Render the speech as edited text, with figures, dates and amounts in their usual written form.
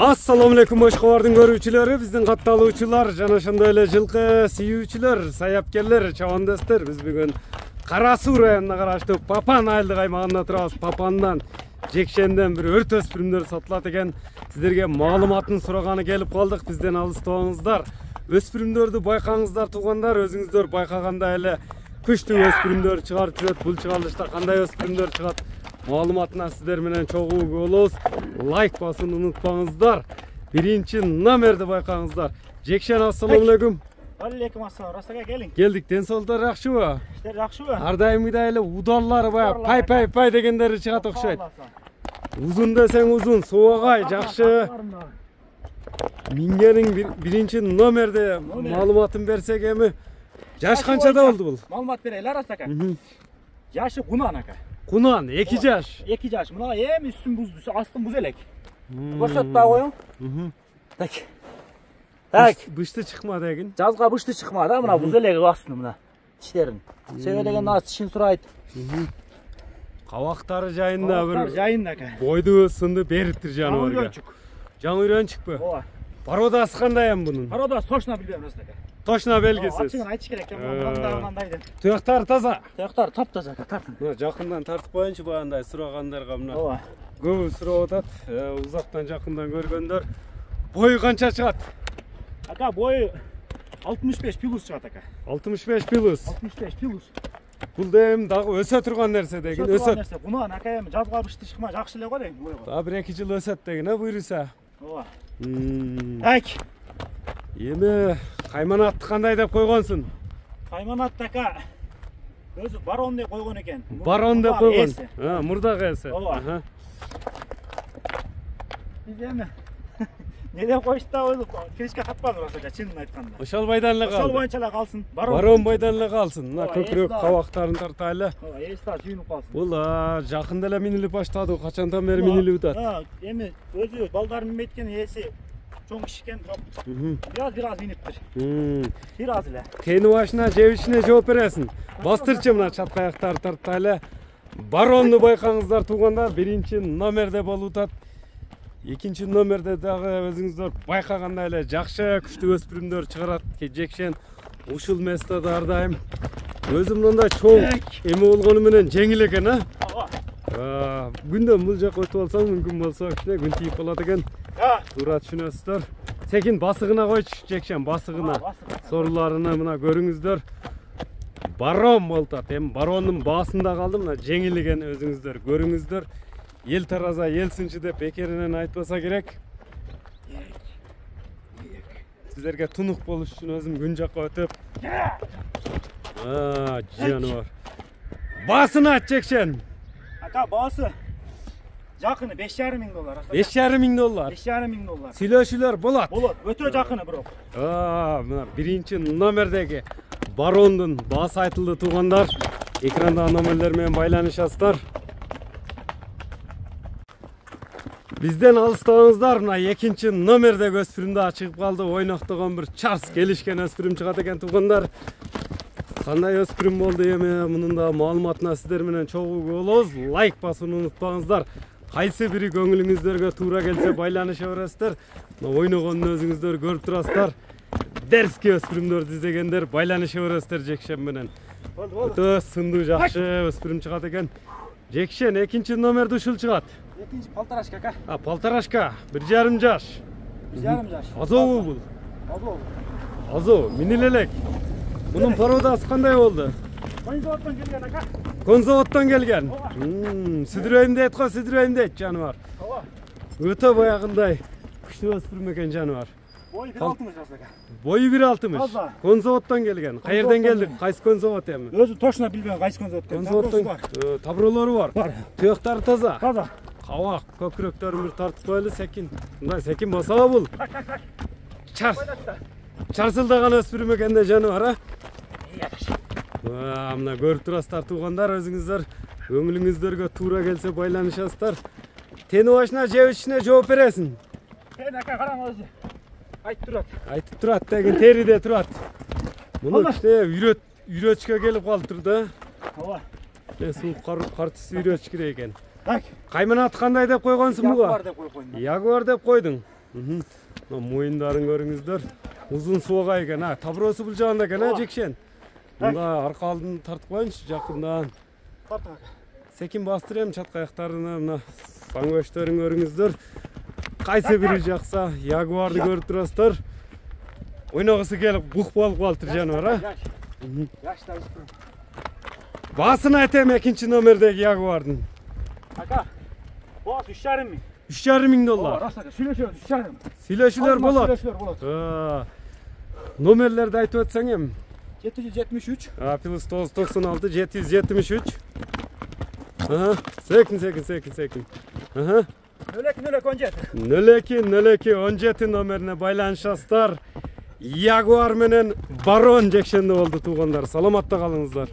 Assalamu alaikum Boşqabardын көрүүчүлөрү, биздин катталуучулар, жана ошондой эле жылкы сүйүүчүлөр, саяпкерлер, чабандастар. Биз бүгүн Кара Суу районуна караштуу Папан айылдык аймагында турабыз. Папандан Жекшенден бир өрт өспүрүмдөр сатылат экен. Сиздерге маалыматын сураганы келип калдык. Бизден алыстабаңыздар. Өспүрүмдөрдү байкаңыздар туугандар, өзүңүздөр байкаганда эле күчтүү өспүрүмдөр чыгарып жүрөт. Бул чыгарылышта кандай өспүрүмдөр чыгат? Маалыматына сиздер менен чогуу болобуз. Лайк басууну унутпаңыздар. Биринчи номерди байкаңыздар. Жекшен, ассаламу алейкум. Алейкум ассалам. Растага келиң. Келдик. Ден соолдор жакшыбы? Иштер жакшыбы? Ар дайымгыдай эле удаллары баягы пай дегендери чыгат окшойт. Узун десең узун, суагай жакшы. Мингенин биринчи номерде маалыматын берсек эми. Жаш канчада болду бул? Маалымат берели Растага. Жашы Кунан ака. Кунан 2 жаш. 2 жаш. Мына эми үстүн буз, астын буз элек. Көрсөт да коюң. Так. Бышты чыкмады экен. Жазга бышты чыкмады, мына буз элек астын мына тиштерин. Себеби деген аз тишин сурайт. Кабактары жайында бир жайында ака. Бойду сынды бериптир жаныбар. Жаңы үйрөнчүкпү? Ооба. Пародасы кандай эми бунун? Пародасы точно билбейм Растага. Точно белгисиз. Ачыгын айтыш керек экен, мындай деп. Туяктары таза. Туяктары таптаза ака, тартын. Мына жакындан тартып коеюнчу, баягындай сурагандарга мына. Ооба. Көбү сурап атат. Узактан жакындан көргөндөр. Бою канча чыгат? Ака бою 65 плюс чыгат ака. 65 плюс. 65 плюс. Бул дем дагы өсө турган нерсе деген. Өсөт. Кунан ака эми жазга бышты чыкма жакшы эле го дейм бойго. Да 1-2 жыл өсөт деген, буйруса. Ооба. Так. Эми кайманатты кандай деп койгонсуң? Кайманат ака өзү барон деп койгон экен. Барон деп койгон. Мурдагы эси. Ооба. Биз эми не деп коюшту да өзү киришке катпадым Растага, чынын айтканда. Ошол байдан эле калды. Ошол боюнча эле калсын. Барон байдан эле калсын. Мына көкүрөк кабактарын тартайлы. Ооба, эста жүйүнүп калсын. Бул жакында эле минилип баштады. Качандан бери минилип атат? Эми өзү балдарын минбейт экен, эси чоң киши экен, бираз миниптир. Бир аз эле. Кийин башына жебишине жооп бересиң. Бастырчы мына чатка аяктарды тартайлы. Баронду байкаңыздар туугандар, биринчи номерде болуп атат. Экинчи номерде дагы өзүңүздөр байкагандай эле жакшы күчтүү өспүрүмдөр чыгарат. Жекшен ушул местада ар дайым өзү мындай чоң эме болгону менен жеңил экен, Күндөн бул жака өтүп алсаң, мүмкүн болсо кичине күн тийип калат экен. Туура түшүнөсүздөр. Секин басыгына койчу, Жекшен басыгына. Соруларыны мына көрүңүздөр. Барон болуп атат. Эми барондун баасында калды, мына жеңил экен, өзүңүздөр көрүңүздөр. Ел тараза елсинчи деп бекеринен айтпаса керек. Сиздерге тунук болуш үчүн өзүм күн жакка өтүп. Жаныбар. Баасын айт, Жекшен. Ака баасы жакыны $5,500. $5,500. $5,500. Сүйлөшүүлөр болот. Болот, өтө жакыны бирок. Мына биринчи номердеги барондун баасы айтылды туугандар. Экрандагы номерлер менен байланышасыздар. Бизден алыстабаңыздар, мына экинчи номердеги өспүрүм да чыгып калды. Ойноктогон бир Чарльз келишкен өспүрүм чыгат экен туугандар. Кандай өспүрүм болду эми, мунун да маалыматына сиздер менен чогуу болобуз. Лайк басууну унутпаңыздар. Кайсы бири көңүлүңүздөргө туура келсе байланыша бересиздер. Мына ойногонун өзүңүздөр көрүп турасыздар. Дерски өспүрүмдөрдү издегендер байланыша бересиздер Жекшен менен. Өтө сындуу жакшы өспүрүм чыгат экен. Жекшен экинчи номерди ушул чыгат. Экинчи полторашка ака. Полторашка, 1,5 жаш. 1,5 жаш. Азобу бул? Азоб. Азоб, минил элек. Мунун пародасы кандай болду? Конзаводдон келген ака. Конзаводдон келген. Сүдүрөйүм дейт го, сүдүрөйүм дейт жаныбар. Ооба. Өтө баягындай күчтүү өспүрүм экен жаныбар. Бою 1,60 ака. Бою 1,60. Конзаводдон келген. Каерден келдик? Кайсы конзавод эми? Өзү точно билбейм кайсы конзавод экенин. Конзаводдон табролору бар. Туяктары таза. Таза. Кабак көкүрөктөрүн бир тартып коелу, секин. Мындай секин басабы бул? Чарсылдаган өспүрүм экен да жаныбар, Мына көрүп турасыздар туугандар, өзүңүздөр көңүлүңүздөргө туура келсе байланышасыздар. Тени башына жебишине жооп бересиң. Тени ака караң өзү. Айтып турат деген териде турат. Муну кичине үйрөтүшкө келип калыптыр да. Ооба. Суук картысы үйрөтүш керек экен. Так. Кайманат кандай деп койгонсуң буга? Ягуар деп койдум. Ягуар деп койдуң. Moyundарын көрүңүздөр. Uzun суга экен. Табыросу бул жагында экен, Жекшен. Мында арка алдын тартып коюнчу жакындан. Тартак. Секин бастырам чатка аяктарына мына саңгөчтөрүн көрүңүздөр. Кайсы бири жакса, ягуарды көрүп турасыздар. Ойногусу келип бук болуп калыптыр жаныбар, Yaşta üstüm. Басын айтам экинчи номердеги ягуардын. Aka. Boğaz 3,5 ming. 3,5 миң доллар. Rastaka süйлөшөбүз 3,5. Сүйлөшүүлөр болот. Süйлöşülөр bolot. Номерлерди айтып өтсөң эми. 773. Плюс 996 773. Секин. 02 17 номерине байланышасыздар. Ягуар менен Барон Жекшенде болду туугандар. Саламатта калыңыздар.